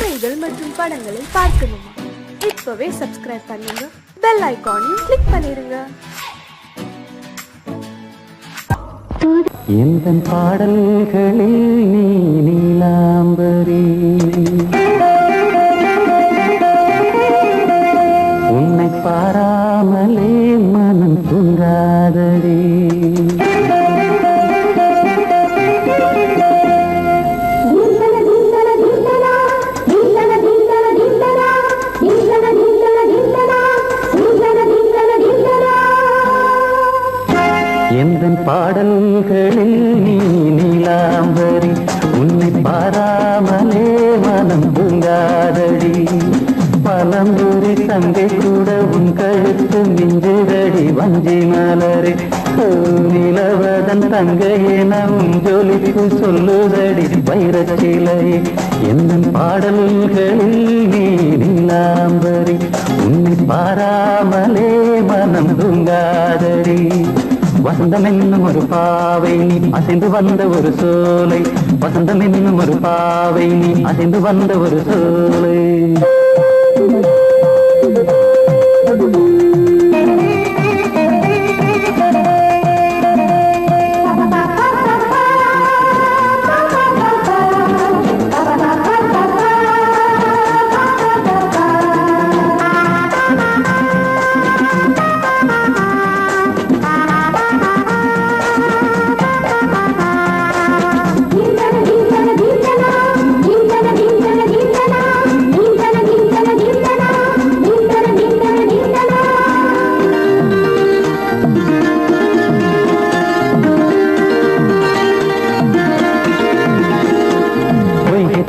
கதைகள் மற்றும் படங்களை பார்க்கணுமா? இப்பவே சப்ஸ்கிரைப் பண்ணுங்க, பெல் ஐகானையும் கிளிக் பண்ணிருங்க. எந்தன் பாடல்களில் நீ நீலாம்பரி, உன்னை பாராமலே மனம் தூங்காதடி. எந்தன் பாடல்களில் நீ நீலாம்பரி, உன்னை பாராமலே மனம் தூங்காதடி. பழம்புரி தங்கை கூட உன் கழுத்து மிஞ்சுதடி வஞ்சி மலரே. நிலவதன் தங்கையே நம் ஜொலிப்பு சொல்லுதடி வைரச்சிலையே. எந்தன் பாடல்களில் நீ நீலாம்பரி, உன்னை பாராமலே மனம் தூங்காதடி. வசந்தம் என்னும் ஒரு பாவை நீ அசைந்து வந்த ஒரு சோலை, வசந்தம் என்னும் ஒரு பாவை நீ அசைந்து வந்த ஒரு சோலை.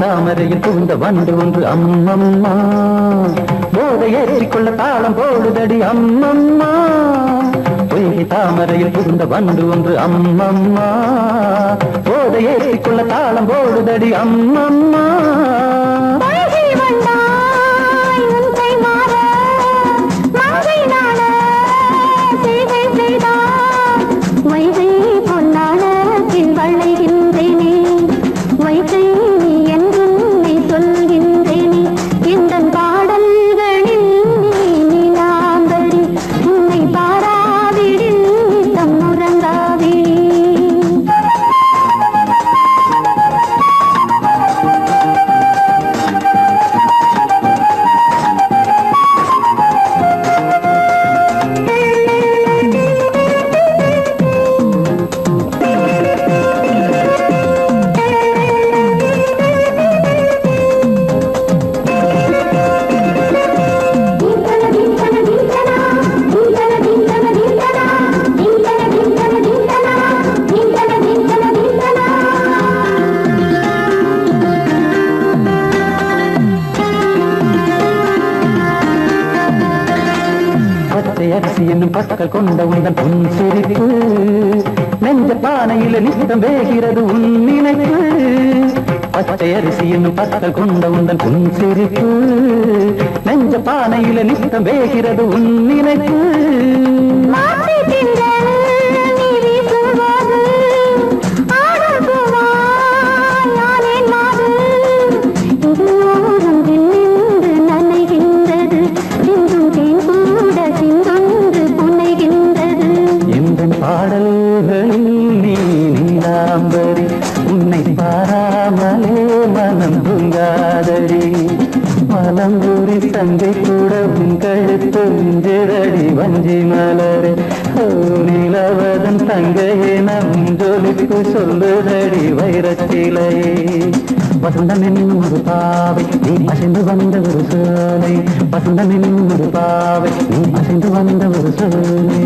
தாமரையில் புகுந்த வண்டு ஒன்று அம்மம்மா, போதை ஏற்றிக்கொள்ள தாளம் போடுதடி அம்மம்மா. பொய்கை தாமரையில் புகுந்த வண்டு ஒன்று அம்மம்மா, போதை ஏற்றிக்கொள்ள தாளம் போடுதடி அம்மம்மா. அரிசி என்னும் பற்கள் கொண்ட உந்தன் பொன் சிரிப்பு, நெஞ்ச பானையில நித்தம் வேகிறது உன் நினைப்பு. பச்சை அரிசி என்னும் பற்கள் கொண்ட உந்தன் பொன் சிரிப்பு, நெஞ்ச பானையில நித்தம் வேகிறது உன் நினைப்பு. பாடல்களில் நீ நீலாம்பரி, உன்னை பாராமலே மனம் தூங்காதடி. பழம்புரி தங்கை கூட உன் கழுத்து மிஞ்சுதடி வஞ்சி மலரே. நிலவதன் தங்கையே நம் ஜொலிப்பு சொல்லுதடி வைரச்சிலையே. வசந்தம் என்னும் ஒரு பாவை நீ அசைந்து வந்த ஒரு சோலை, வசந்தம் என்னும் ஒரு பாவை நீ அசைந்து வந்த ஒரு சோலை.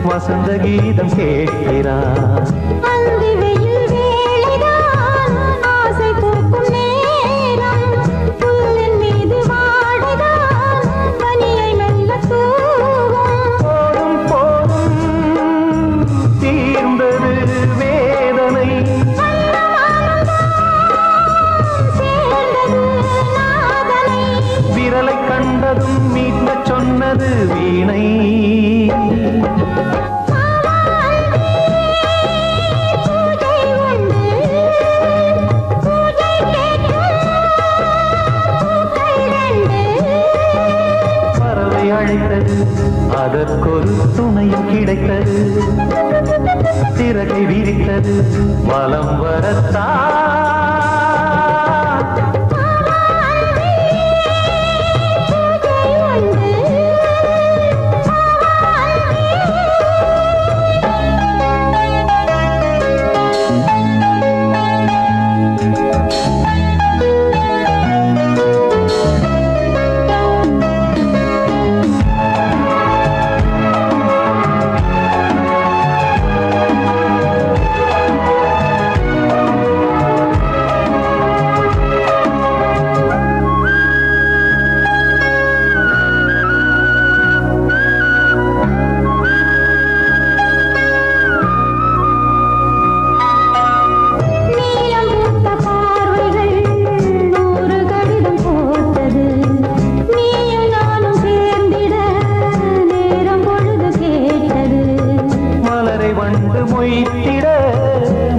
வசந்த கீதம் கேட்கிறான். அந்தி வெயில் வேளைதான் ஆசை பூக்கும் நேரம், புல்லின் மீது வாடைதான் பனியை மெல்ல தூவும். போதும் போதும் தீர்ந்தது வேதனை, சேர்ந்தது நாதனை, விரலை கண்டதும் மீட்க சொன்னது வீணை. அதற்கொரு துணையும் கிடைத்தது, சிறகை விரித்தது வலம் வரத்தான்.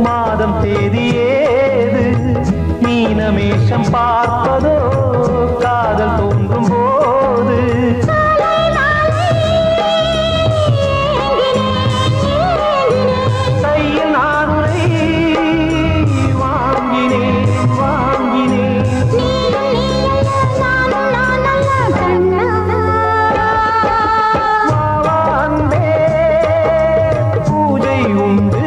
மாதம் தேதியேது மீனமேஷம் பார்ப்பதோ காதல் தோன்றும் போது, கையில் நானுரை வாங்கினேன் வாங்கினேன். பூஜை உண்டு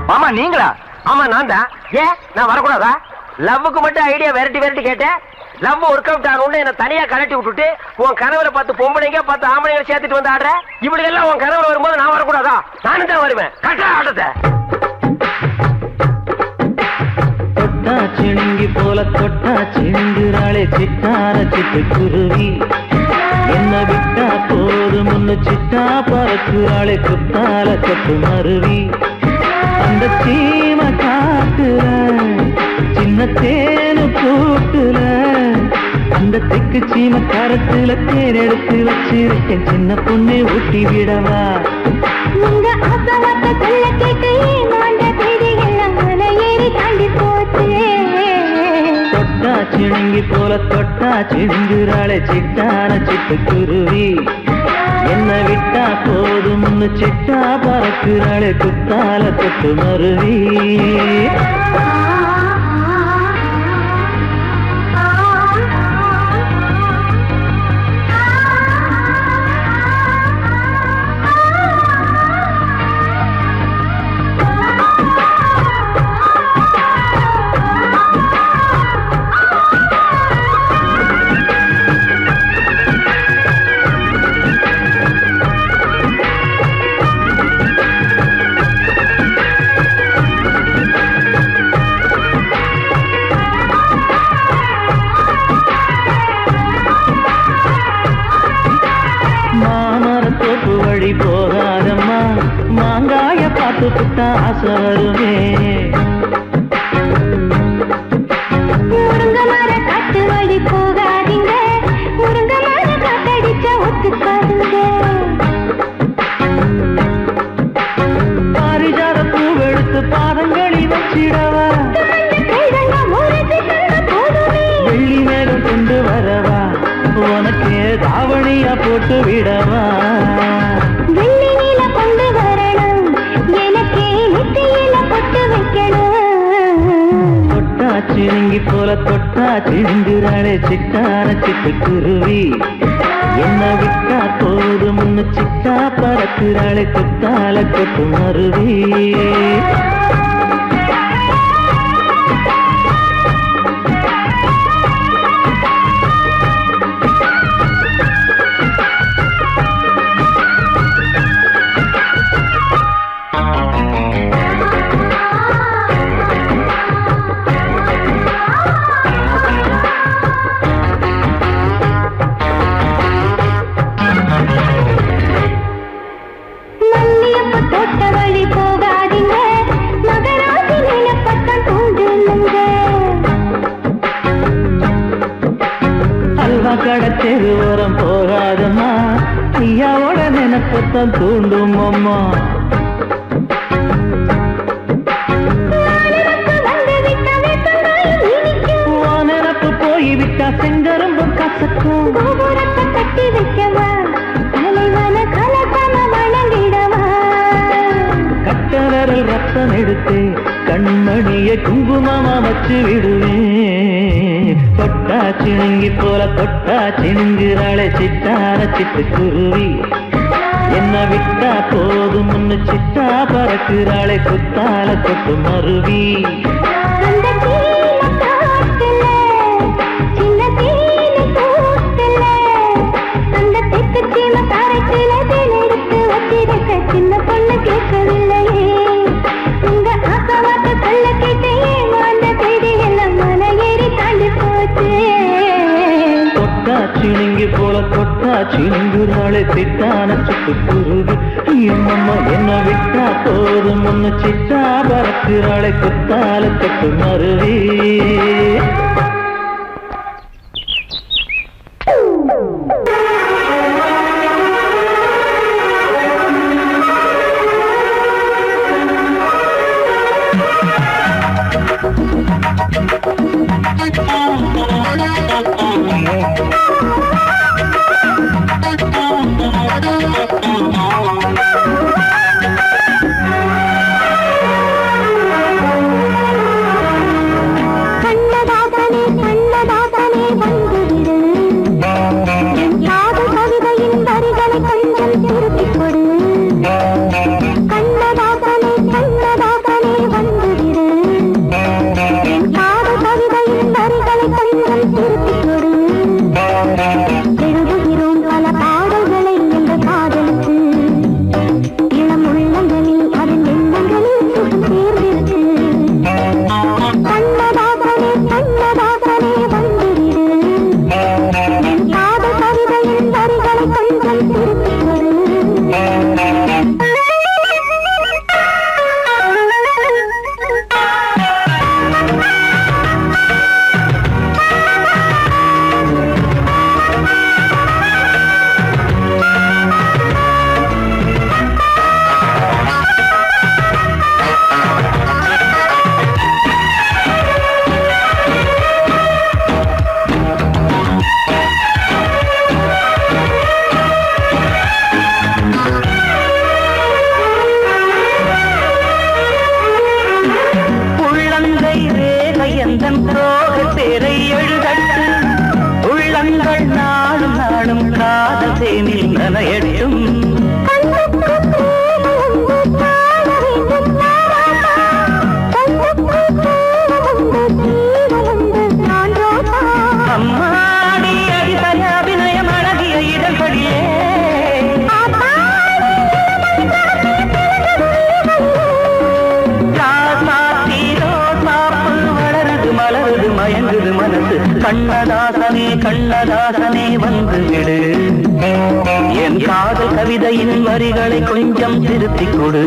மாமா. நீங்களா? ஆமா நான் தான். ஏன் நான் வரக்கூடாதா? லவ்வுக்கு மட்டும் ஐடியா விரட்டி விரட்டி கேட்டேன். லவ் ஒர்க் அவுட் ஆகணும்னு என்ன தனியா கலட்டி விட்டுட்டு உன் கனவுல பார்த்து பொம்பளைங்க பார்த்து ஆம்பளைங்க சேர்த்துட்டு வந்து ஆடுற. இப்படி எல்லாம் உன் கனவுல வரும்போது நான் வரக்கூடாதா? நானும் தான் வருவேன். கட்டா ஆட்டத்தை தொட்டா சிணுங்கி போல தொட்டா சிணுங்குறாளே சிட்டார சிட்டு குருவி. என்ன விட்டா போதும் முன்னு சிட்டா பறக்குறாளே குத்தால கொட்டு மருவி. அந்த சீம காட்டுல சின்ன தேனு கூட்டுல அந்த தெக்கு சீம கரத்துல தேன் எடுத்து வச்சிருக்கேன். சின்ன பொண்ணு ஊட்டி விடவா? உங்க ஆசவாத்த சொல்ல கேட்டு மாண்ட தேடி எல்லாம் மலை ஏறி தாண்டி போச்சு. தொட்டா சிணுங்கி போல தொட்டா சிணுங்குறாளே சிட்டான சிட்டு குருவி. என்ன விட்டா போதும் முன்னு சிட்டா பறக்குறாளே குத்தால கொட்டு மருவி. போகாதம்மா மாங்காய பார்த்து புட்டா ஆசை வருமே. முருங்க மர காட்டு வழி போகாதீங்க, முருங்க மர காத்தடிச்ச ஒத்துக்காதுங்க. பாரிஜாத பூவெடுத்து பாதங்களில் வச்சிடவா? வெள்ளி மேகம் கொண்டு வரவா? உனக்கு தாவணியா போட்டு விடவா? வெள்ளி நீல கொண்டு வரணும், எனக்கே நெத்தியில பொட்டு வைக்கணும். தொட்டா சிணுங்கி போல தொட்டா சிணுங்குறாளே சிட்டான சிட்டு குருவி. என்ன விட்டா போதும் முன்னு சிட்டா பறக்குறாளே குத்தால கொட்டு மருவி. தெருவோரம் போகாதம்மா, ஐயாவோட நினைப்பத்தான் தூண்டும் அம்மா. நினப்பு போய்விட்டா செங்கரும்பும் கசக்கும். கட்டி வைக்கவா? தலைவன கலசம வணங்கிடவா? கட்டவரல் ரத்தம் எடுத்து கண்மணிய குங்குமமா வச்சு விடுவேன். தொட்டா சிணுங்கி போல தொட்டா சிணுங்குறாளே சிட்டான சிட்டு குருவி. என்ன விட்டா போதும் முன்னு சிட்டா பறக்குறாளே குத்தால கொட்டு மருவி. சின்ன பொண்ணு கேட்கவில்லையே, உங்க ஆசவாத்த சொல்ல கேட்டே மாண்ட தேடி எல்லாம் மலை ஏறி தாண்டி போச்சு. தொட்டா சிணுங்கி போல தொட்டா சிணுங்குறாளே சிட்டான சிட்டு குருவி. எம்மம்மா என்ன விட்டா போதும் முன்னு சிட்டா பறக்குறாளே குத்தால கொட்டு மருவி. கண்ணதாசனே தேனில் நனையட்டும். அம்மாடி அடிதய அபிநயம் அழகிய இதழ்களிலே வளருது மலருது மயங்குது மனசு. கண்ணதாசனே கண்ணதாசனே வந்து விடு, என் காதல் கவிதையின் வரிகளை கொஞ்சம் திருத்திக் கொடு.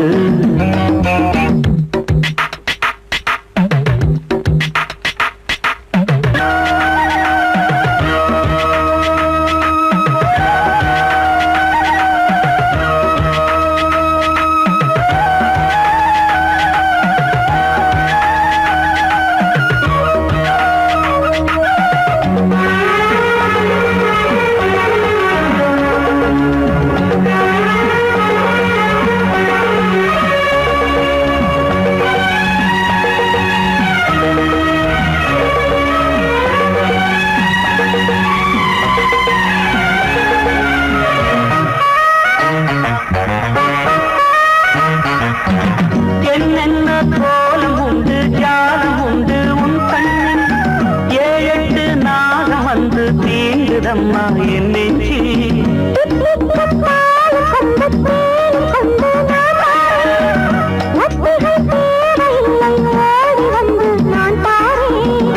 என்னென்ன கோலம் உண்டு ஜாலம் உண்டு உன் கண்ணில், 7-8 நாகம் வந்து தீண்டுதம்மா என் நெஞ்சி.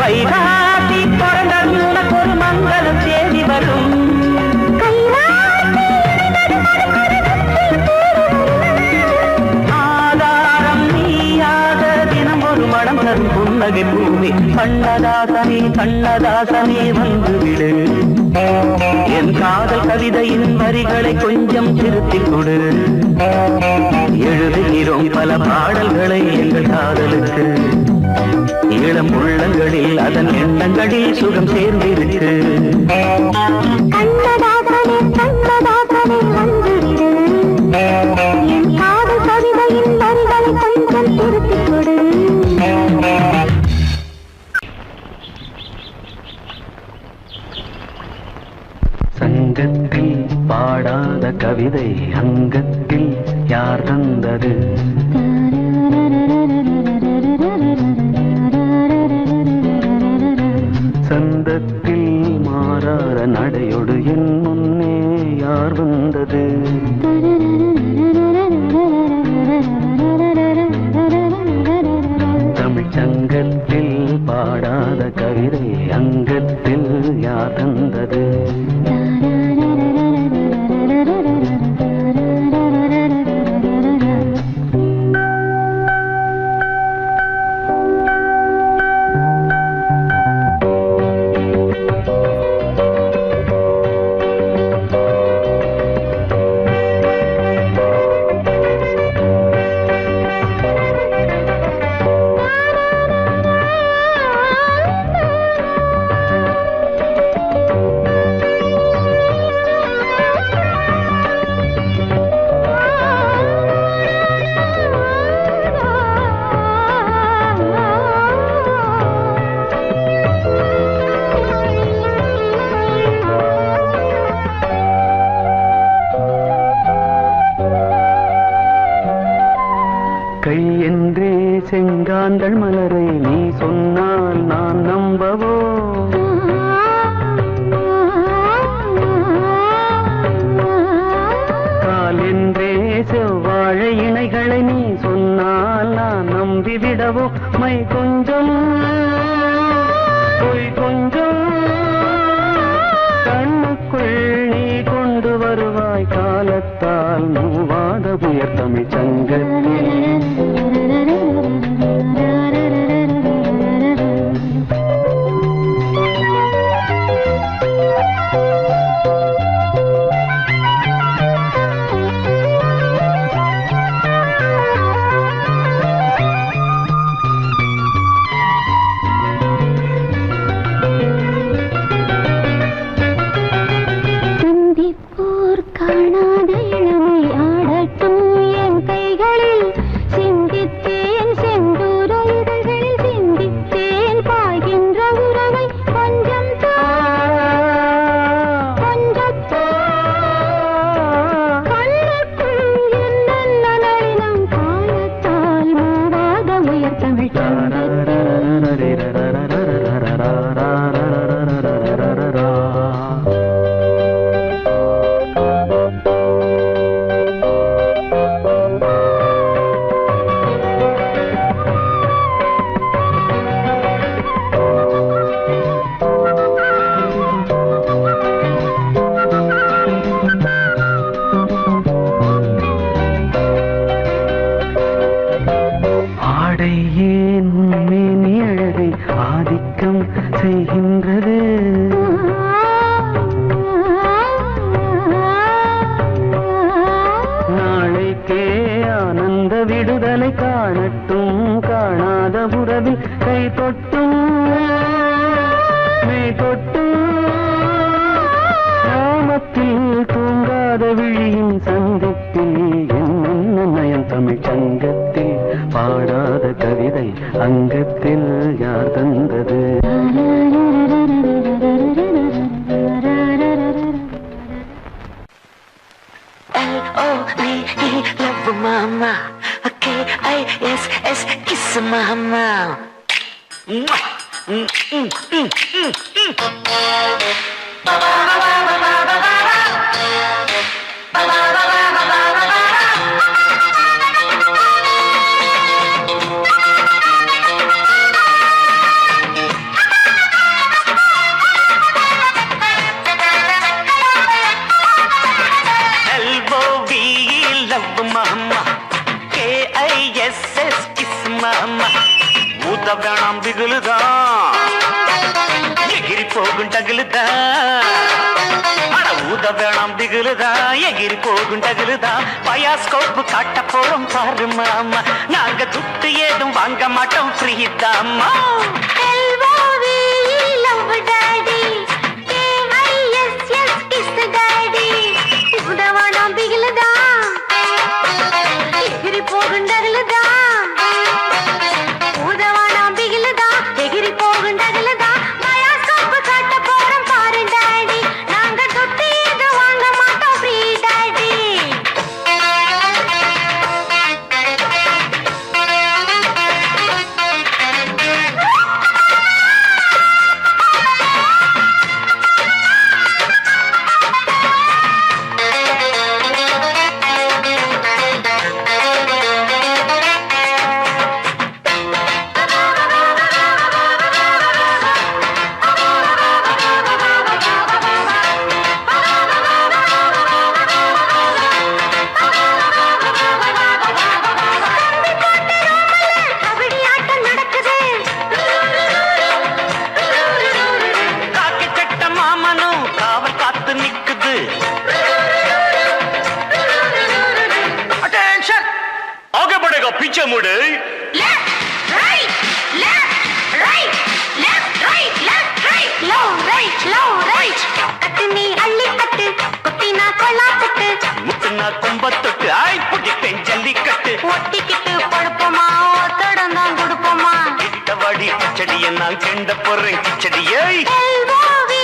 வைகாசி பிறந்தால் உனக்கு ஒரு மங்களம் தேடி வரும். புன்னகை பூமி கண்ணதாசனே கண்ணதாசனே வந்து விடு, என் காதல் கவிதையின் வரிகளை கொஞ்சம் திருத்திக் கொடு. எழுதுகிறோம் பல பாடல்களை எங்கள் காதலுக்கு, இளம் உள்ளங்களில் அதன் எண்ணங்களில் சுகம் சேர்ந்திருக்கு. கண்ணதாசனே கண்ணதாசனே வந்து விடு, என் காதல் கவிதையின் வரிகளை கொஞ்சம் திருத்திக் கொடு. சங்கத்தில் பாடாத கவிதை அங்கத்தில் யார் தந்தது? சந்தத்தில் மாறாத நடையோடு என் முன்னே யார் வந்தது? தமிழ்ச்சங்கத்தில் பாடாத கவிதை அங்கத்தில் யார் தந்தது? கை என்றே செங்காந்தள் மலரை நீ சொன்னால் நான் நம்பவோ? கால் என்றே செவ்வாழை இணைகளை நீ சொன்னால் நான் நம்பிவிடவோ? மை கொஞ்சம் பொய் கொஞ்சம் கண்ணுக்குள் நீ கொண்டு வருவாய், காலத்தால் மூவாத புயர் தமிழ் சங்கத்தில். காணாத இளமை ஆடட்டும் என் கைகளில், விழியின் சந்திப்பில் என்னென்ன நயம் தமிழ் சங்கத்தில் பாடாத கவிதை அங்கத்தில் யார் தந்தது? Love mama, K-I-S-S, kiss mama. K-I-S-S, kiss mama. ஊத வேணாம் பிகுலுதா, எகிரி போகும் டகுலுதா. அட ஊத வேணாம் பிகுலுதா, எகிரி போகும் டகுலுதா. பயாஸ்கோப்பு காட்ட போறோம் பாரு மாமா, நாங்க துட்டு ஏதும் வாங்க மாட்டோம் ஃப்ரீ தாமா. पीछे मुड़े लेफ्ट राइट लो राइट कटनी अल्ली कट कुटीना कोला कट मुटना कुंबत्तुट्टु आई पुडिपेन जल्लिकट्टु ஒட்டிக்கிட்டு படுப்போமா தொடர்ந்தா குடுப்போமா கிட்டவாடி கிச்சடியை நான் கெண்ட போறேன் கிச்சடியை LOVE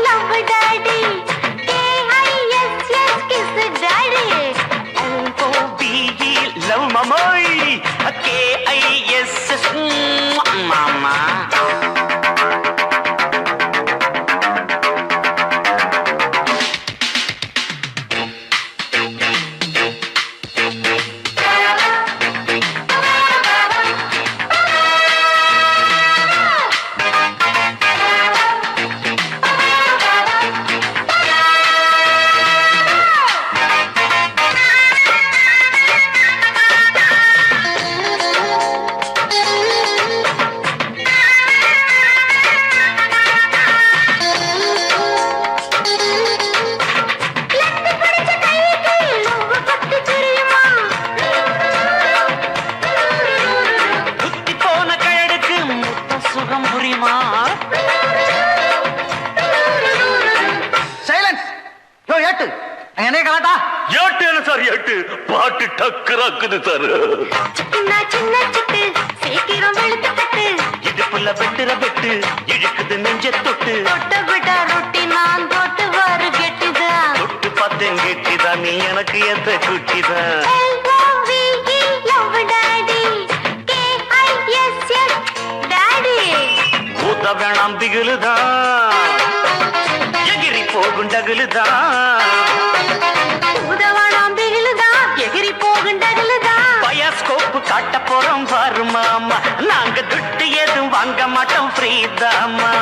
love daddy KISS kiss daddy LOVE love mamoy KISS mama பாட்டு டக்கராக்குது சார் சின்ன சின்ன சிட்டு சீக்கிரம் வெளுத்து தட்டு இடுப்புல வெட்டுற வெட்டு இழுக்குது நெஞ்ச தொட்டு தொட்ட விட ரொட்டி நான் தொட்டு வாரு கெட்டிதான் தொட்டு பார்த்தேன் கெட்டிதான் நீ எனக்கு எந்த குட்டிதான் LOVE love daddy KISS daddy ஊத வேணாம் திகிலுதான் எகிரி போகும் டகுலுதான் பயாஸ்கோப்பு காட்ட போறோம் பாரு மாமா நாங்க துட்டு எதுவும் வாங்க மாட்டோம் ஃப்ரீ தாமா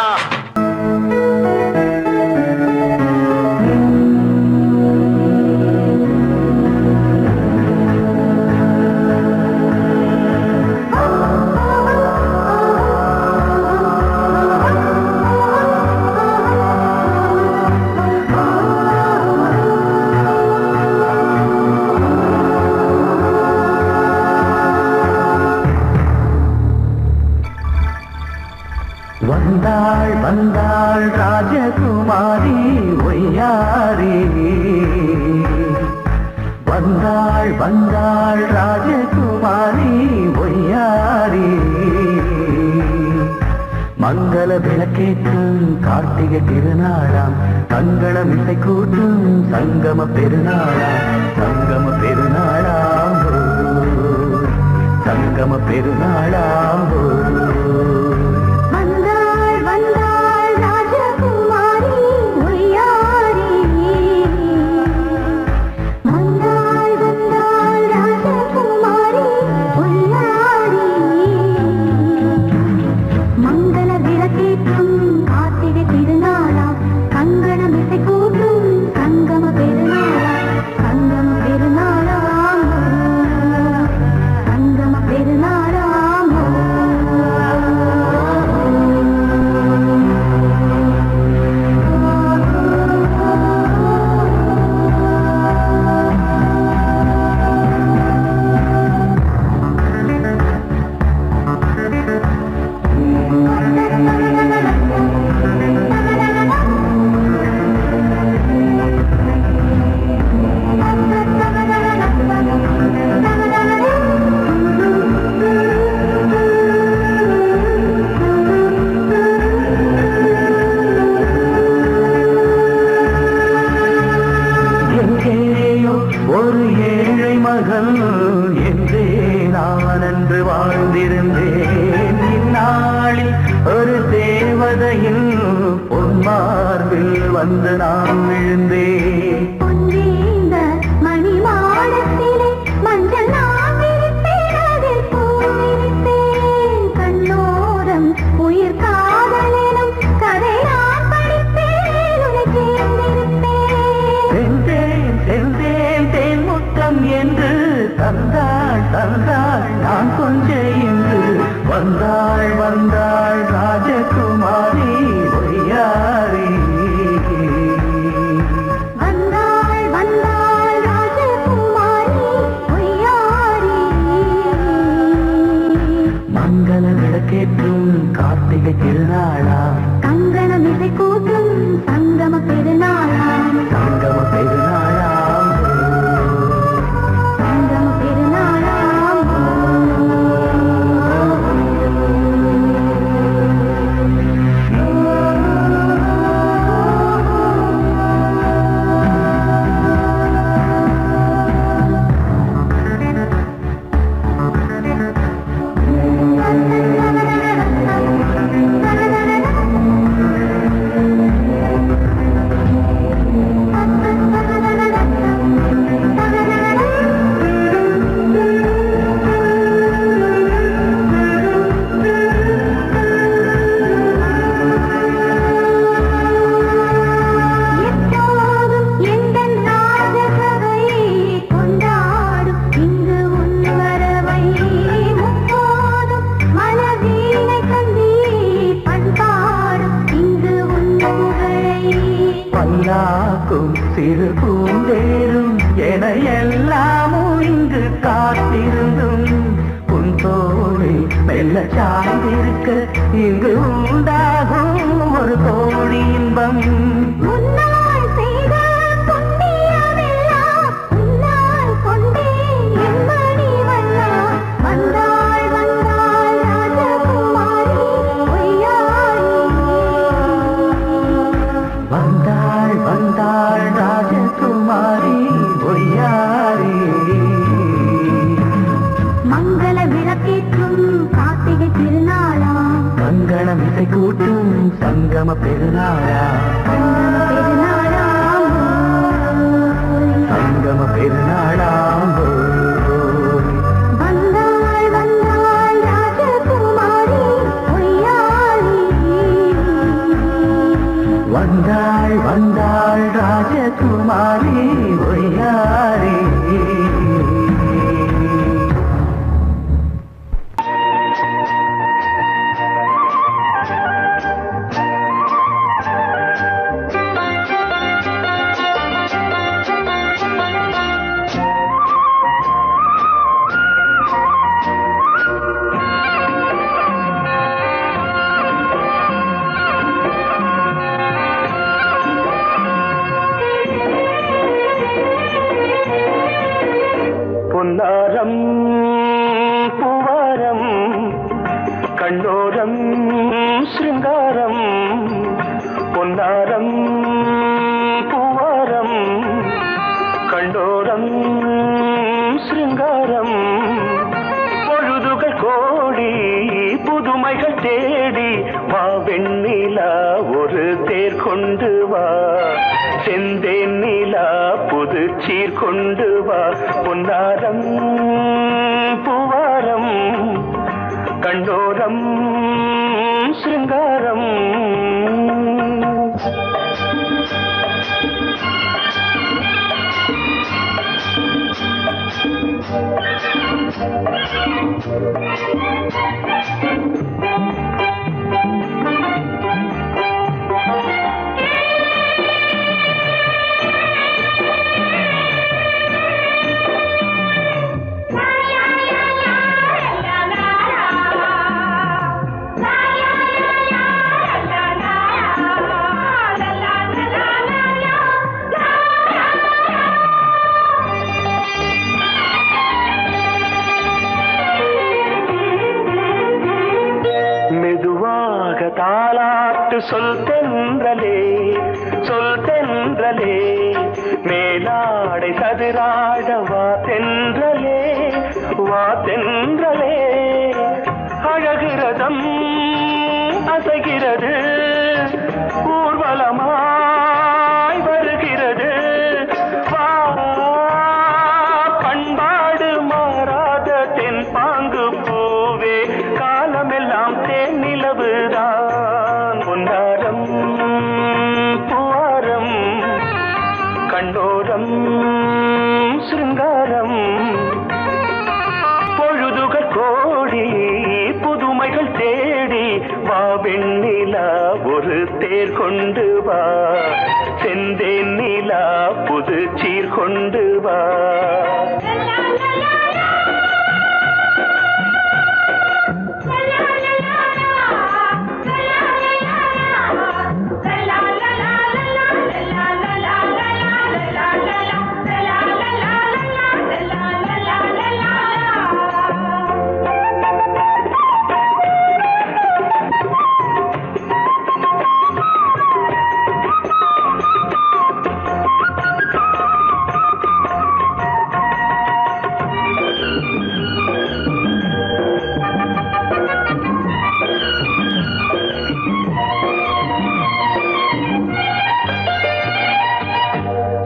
வந்தாள் வந்தாள் ராஜகுமாரி ஒய்யாரி வந்தாள் வந்தாள் ராஜகுமாரி ஒய்யாரி மங்கள விளக்கேற்றும் கார்த்திகை திருநாளாம் தங்களம் இசை கூட்டும் சங்கம பெருநாளாம் சங்கம பெருநாளாம் சங்கம பெருநாளாம் வந்தாள் வந்தாள் ராஜகுமாரி ஒய்யாரி வந்தாள் வந்தாள் ராஜகுமாரி ஒய்யாரி மங்கள விளக்கேற்றும் கார்த்திகை திருநாளாம் கங்கணம் இசை கூட்டும் சங்கம பெருநாளாம் சங்கம பெருநாளாம் சங்கம பெருநாளாம் எங்கேயோ ஒரு ஏழை மகள் என்றே நான் அன்று வாழ்ந்திருந்தேன் இந்நாளில் ஒரு தேவதையில் பொன்மார்பில் வந்து நான் விழுந்தேன் பொன்னேந்த மணிமாடத்திலே மஞ்சள் நான் விரித்தேன் அதில் பூ விரித்தேன் கண்ணோரம் உயிர் காதலெனும் கதை நான் படித்தேன் உன்னை சேர்ந்திருப்பேன் சென்றேன் சென்றேன் தேன் முத்தம் என்று தந்தாள் தந்தாள் நான் கொஞ்சம் இன்று வந்தாள் வந்தாள் ராஜகுமாரி ஒய்யாரி வந்தாள் வந்தாள் ராஜகுமாரி ஒய்யாரி மங்கள விளக்கேற்றும் கார்த்திகை திருநாளா கங்கணம் இசை கூட்டும் சங்கம பெருநாளாம் சங்கம பெருநாளாம் சங்கம பெருநாளாம் எப்போதும் எந்தன் ராஜசபை கொண்டாடும் இங்கு உன் வரவை முப்போதும் மனவீணை தந்தி பண்பாடும் இங்கு உன் புகழை பல்லாக்கும் சிறு பூந்தேரும் என எல்லாமும் இங்கு காத்திருந்தும் உன் தோழி மெல்ல சாய்ந்திருக்க இங்கு உண்டாகும் ஒரு கோடி இன்பம் முன்னால் செய்த புண்ணியமெல்லாம் உன்னால் கொண்டேன் என் மணி வண்ணா வந்தாள் வந்தாள் ராஜகுமாரி ஒய்யாரி வந்தாள் வந்தாள் ராஜகுமாரி ஒய்யாரி மங்கள விளக்கேற்றும் கார்த்திகை திருநாளாம் கங்கணம் இசை கூட்டும் சங்கம பெருநாளா பெருநாளாம் சங்கம பெருநாளாம் வந்தாள் வந்தாள் ராஜகுமாரி ஒய்யாரி வந்தாள் வந்தாள் ராஜகுமாரி ஒய்யாரி பொன்னாரம் பூவாரம் கண்ணோரம் சிருங்காரம் பொன்னாரம் பூவாரம் கண்டோரம் சிருங்காரம் பொழுதுகள் கோடி புதுமைகள் தேடி வா வெண்ணிலா ஒரு தேர் கொண்டு வா செந்தேன் நிலா புது சீர் கொண்டு வா பொன்னாரம் பூவாரம் கண்டோரம் சிருங்காரம் தாலாட்டு சொல் தென்றலே மேலாடை சதுராட வா தென்றலே அழகிறதம் அசைகிறது ஊர்வலமாய் வருகிறது வா பண்பாடு மாறாத தென் பாங்கு பூவே காலமெல்லாம் தேன் நிலவுதான் பொன்னாரம் பூவாரம் கண்டோரம் சிருங்காரம் பொழுதுகள் கோடி புதுமைகள் தேடி வா வெண்ணிலா ஒரு தேர் கொண்டு வா செந்தேன் நிலா புது சீர் கொண்டு வா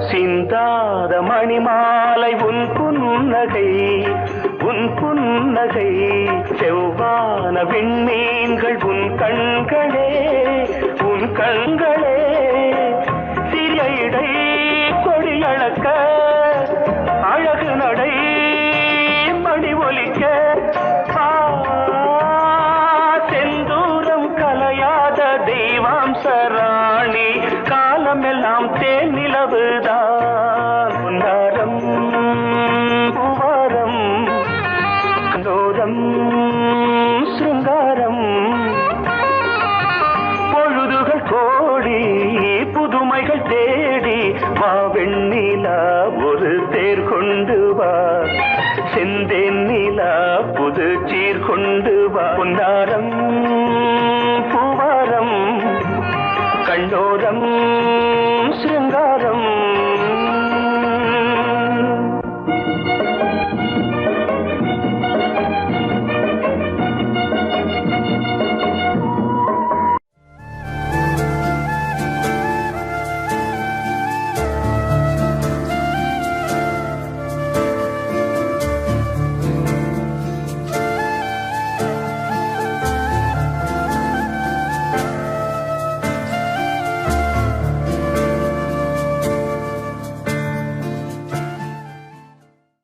சிந்தாத மணிமாலை உன் புன்னகை செவ்வான விண்மீன்கள் உன் கண்களே சிறிய இடை கொடியளக்க அழகு நடை மணி ஒலிக்க செந்தூரம் கலையாத தெய்வாம்சராணி காலமெல்லாம் தேன் நிலவுதான் பொன்னாரம் பூவாரம் கண்டோரம் சிருங்காரம் பொழுதுகள் கோடி புதுமைகள் தேடி வா வெண்ணிலா ஒரு தேர் கொண்டு வா செந்தேன் நிலா புது சீர் கொண்டு வா பொன்னாரம் பூவாரம் கண்டோ